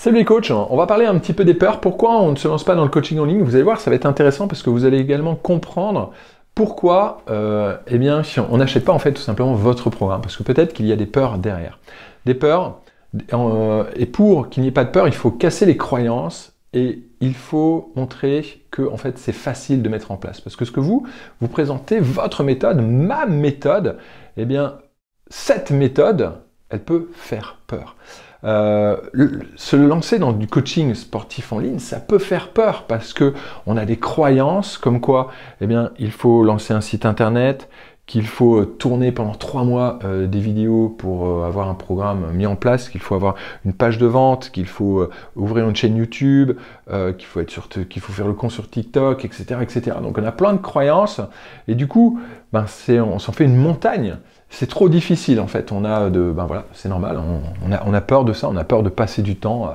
Salut les coachs, on va parler un petit peu des peurs. Pourquoi on ne se lance pas dans le coaching en ligne? Vous allez voir, ça va être intéressant parce que vous allez également comprendre pourquoi eh bien, on n'achète pas en fait tout simplement votre programme. Parce que peut-être qu'il y a des peurs derrière. Des peurs, et pour qu'il n'y ait pas de peur, il faut casser les croyances et il faut montrer que en fait, c'est facile de mettre en place. Parce que ce que vous présentez, votre méthode, ma méthode, eh bien, cette méthode, elle peut faire peur. Se lancer dans du coaching sportif en ligne, ça peut faire peur parce que on a des croyances comme quoi, eh bien, il faut lancer un site internet, qu'il faut tourner pendant 3 mois des vidéos pour avoir un programme mis en place, qu'il faut avoir une page de vente, qu'il faut ouvrir une chaîne YouTube, qu'il faut faire le compte sur TikTok, etc., etc. Donc on a plein de croyances et du coup, ben, on s'en fait une montagne. C'est trop difficile en fait, voilà, c'est normal, on a peur de ça, on a peur de passer du temps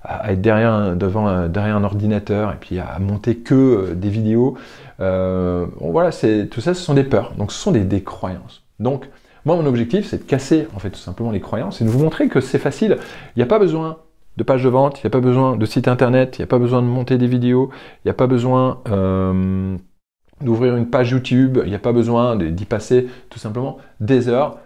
à être derrière un ordinateur et puis à monter que des vidéos. Voilà, tout ça, ce sont des peurs, donc ce sont des croyances. Donc, moi, mon objectif, c'est de casser en fait tout simplement les croyances et de vous montrer que c'est facile. Il n'y a pas besoin de page de vente, il n'y a pas besoin de site internet, il n'y a pas besoin de monter des vidéos, il n'y a pas besoin d'ouvrir une page YouTube, il n'y a pas besoin d'y passer tout simplement des heures.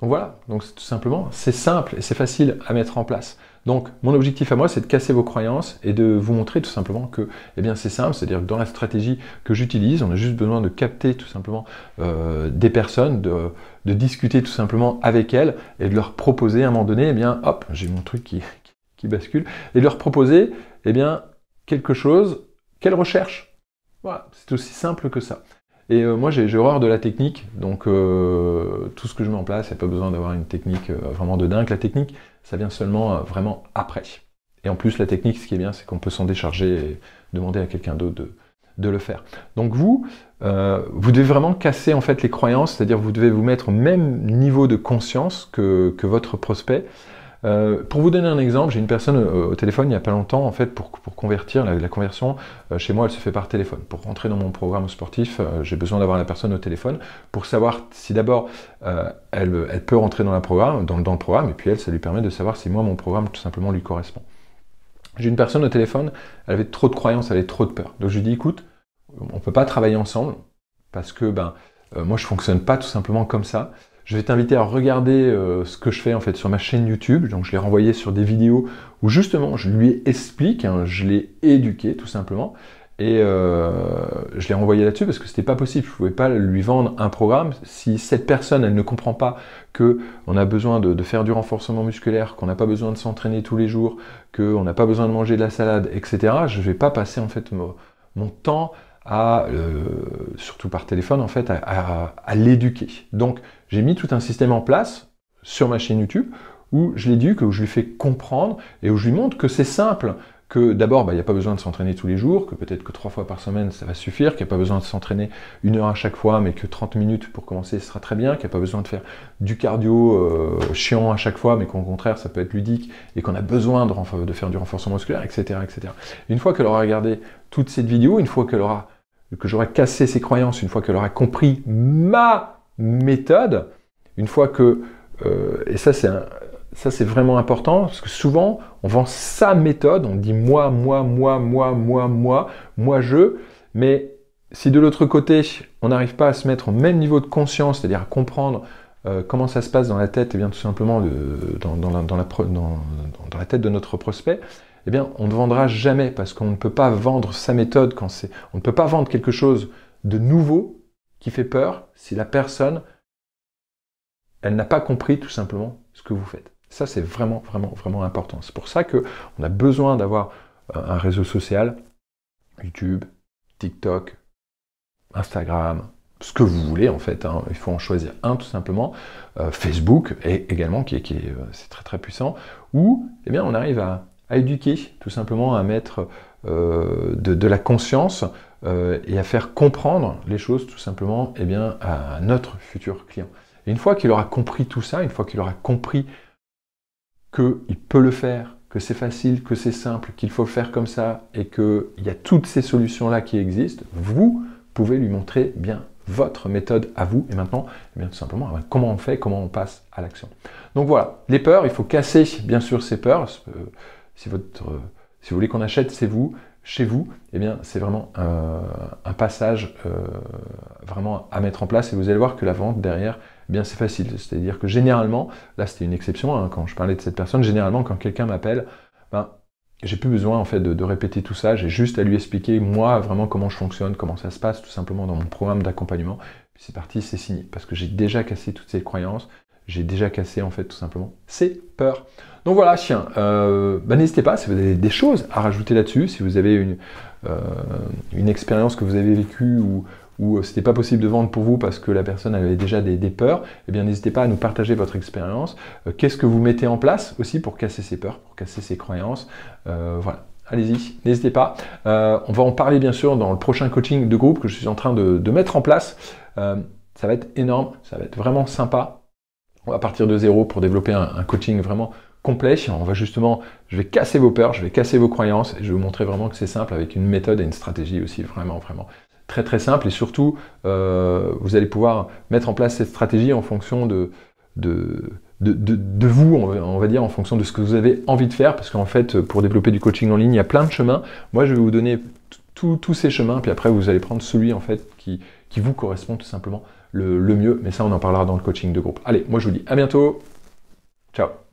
Donc voilà, donc tout simplement, c'est simple et c'est facile à mettre en place. Donc mon objectif à moi, c'est de casser vos croyances et de vous montrer tout simplement que eh bien, c'est simple, c'est-à-dire que dans la stratégie que j'utilise, on a juste besoin de capter tout simplement des personnes, de discuter tout simplement avec elles et de leur proposer à un moment donné, eh bien, hop, j'ai mon truc qui bascule, et de leur proposer eh bien, quelque chose qu'elles recherchent. Voilà, c'est aussi simple que ça. Et moi, j'ai horreur de la technique, donc tout ce que je mets en place, il n'y a pas besoin d'avoir une technique vraiment de dingue. La technique, ça vient seulement vraiment après. Et en plus, la technique, ce qui est bien, c'est qu'on peut s'en décharger et demander à quelqu'un d'autre de le faire. Donc vous devez vraiment casser en fait les croyances, c'est-à-dire vous devez vous mettre au même niveau de conscience que votre prospect. Pour vous donner un exemple, j'ai une personne au téléphone il n'y a pas longtemps, en fait, pour convertir, la conversion, chez moi, elle se fait par téléphone. Pour rentrer dans mon programme sportif, j'ai besoin d'avoir la personne au téléphone pour savoir si d'abord elle peut rentrer dans le programme, et puis ça lui permet de savoir si moi, mon programme, tout simplement, lui correspond. J'ai une personne au téléphone, elle avait trop de croyances, elle avait trop de peur. Donc je lui dis, écoute, on ne peut pas travailler ensemble parce que moi, je ne fonctionne pas tout simplement comme ça. Je vais t'inviter à regarder ce que je fais en fait sur ma chaîne YouTube. Donc je l'ai renvoyé sur des vidéos où justement je lui explique, hein, je l'ai éduqué tout simplement. Et je l'ai renvoyé là-dessus parce que c'était pas possible. Je ne pouvais pas lui vendre un programme si cette personne elle ne comprend pas qu'on a besoin de faire du renforcement musculaire, qu'on n'a pas besoin de s'entraîner tous les jours, qu'on n'a pas besoin de manger de la salade, etc. Je ne vais pas passer en fait mon temps surtout par téléphone en fait, à l'éduquer. Donc j'ai mis tout un système en place sur ma chaîne YouTube où je l'éduque, où je lui fais comprendre et où je lui montre que c'est simple, que d'abord il n'y a pas besoin de s'entraîner tous les jours, que peut-être que 3 fois par semaine ça va suffire, qu'il n'y a pas besoin de s'entraîner 1 heure à chaque fois, mais que 30 minutes pour commencer ce sera très bien, qu'il n'y a pas besoin de faire du cardio chiant à chaque fois, mais qu'au contraire ça peut être ludique et qu'on a besoin de faire du renforcement musculaire, etc., etc. Une fois qu'elle aura regardé toute cette vidéo, une fois que j'aurai cassé ses croyances, une fois qu'elle aura compris ma méthode, une fois que, et ça c'est vraiment important, parce que souvent on vend sa méthode, on dit moi, mais si de l'autre côté on n'arrive pas à se mettre au même niveau de conscience, c'est-à-dire à comprendre comment ça se passe dans la tête, et bien tout simplement dans la tête de notre prospect, eh bien, on ne vendra jamais parce qu'on ne peut pas vendre sa méthode on ne peut pas vendre quelque chose de nouveau qui fait peur si la personne, elle n'a pas compris tout simplement ce que vous faites. Ça, c'est vraiment, vraiment, vraiment important. C'est pour ça qu'on a besoin d'avoir un réseau social, YouTube, TikTok, Instagram, ce que vous voulez en fait. Hein. Il faut en choisir un tout simplement. Facebook également, c'est très, très puissant, où eh bien, on arrive à éduquer, tout simplement à mettre de la conscience et à faire comprendre les choses tout simplement eh bien, à notre futur client. Et une fois qu'il aura compris tout ça, une fois qu'il aura compris qu'il peut le faire, que c'est facile, que c'est simple, qu'il faut le faire comme ça et qu'il y a toutes ces solutions-là qui existent, vous pouvez lui montrer bien votre méthode à vous. Et maintenant, eh bien, tout simplement, comment on fait, comment on passe à l'action. Donc voilà, les peurs, il faut casser bien sûr ces peurs. si vous voulez qu'on achète chez vous, eh bien c'est vraiment un passage vraiment à mettre en place et vous allez voir que la vente derrière, eh bien c'est facile. C'est-à-dire que généralement, là c'était une exception hein, quand je parlais de cette personne, généralement quand quelqu'un m'appelle, ben, j'ai plus besoin en fait de répéter tout ça, j'ai juste à lui expliquer moi vraiment comment je fonctionne, comment ça se passe tout simplement dans mon programme d'accompagnement. Puis c'est parti, c'est signé, parce que j'ai déjà cassé toutes ces croyances, j'ai déjà cassé en fait tout simplement ces peurs. Donc voilà, chien, n'hésitez pas si vous avez des choses à rajouter là-dessus, si vous avez une expérience que vous avez vécue ou c'était pas possible de vendre pour vous parce que la personne avait déjà des peurs, eh bien n'hésitez pas à nous partager votre expérience. Qu'est-ce que vous mettez en place aussi pour casser ces peurs, pour casser ces croyances, voilà. Allez-y, n'hésitez pas. On va en parler bien sûr dans le prochain coaching de groupe que je suis en train de mettre en place. Ça va être énorme, ça va être vraiment sympa. On va partir de zéro pour développer un coaching vraiment complet. On va justement, je vais casser vos peurs, je vais casser vos croyances et je vais vous montrer vraiment que c'est simple avec une méthode et une stratégie aussi vraiment très très simple et surtout vous allez pouvoir mettre en place cette stratégie en fonction de vous, on va dire, en fonction de ce que vous avez envie de faire parce qu'en fait pour développer du coaching en ligne il y a plein de chemins. Moi je vais vous donner tous ces chemins puis après vous allez prendre celui en fait qui vous correspond tout simplement le mieux, mais ça on en parlera dans le coaching de groupe. Allez, moi je vous dis à bientôt, ciao.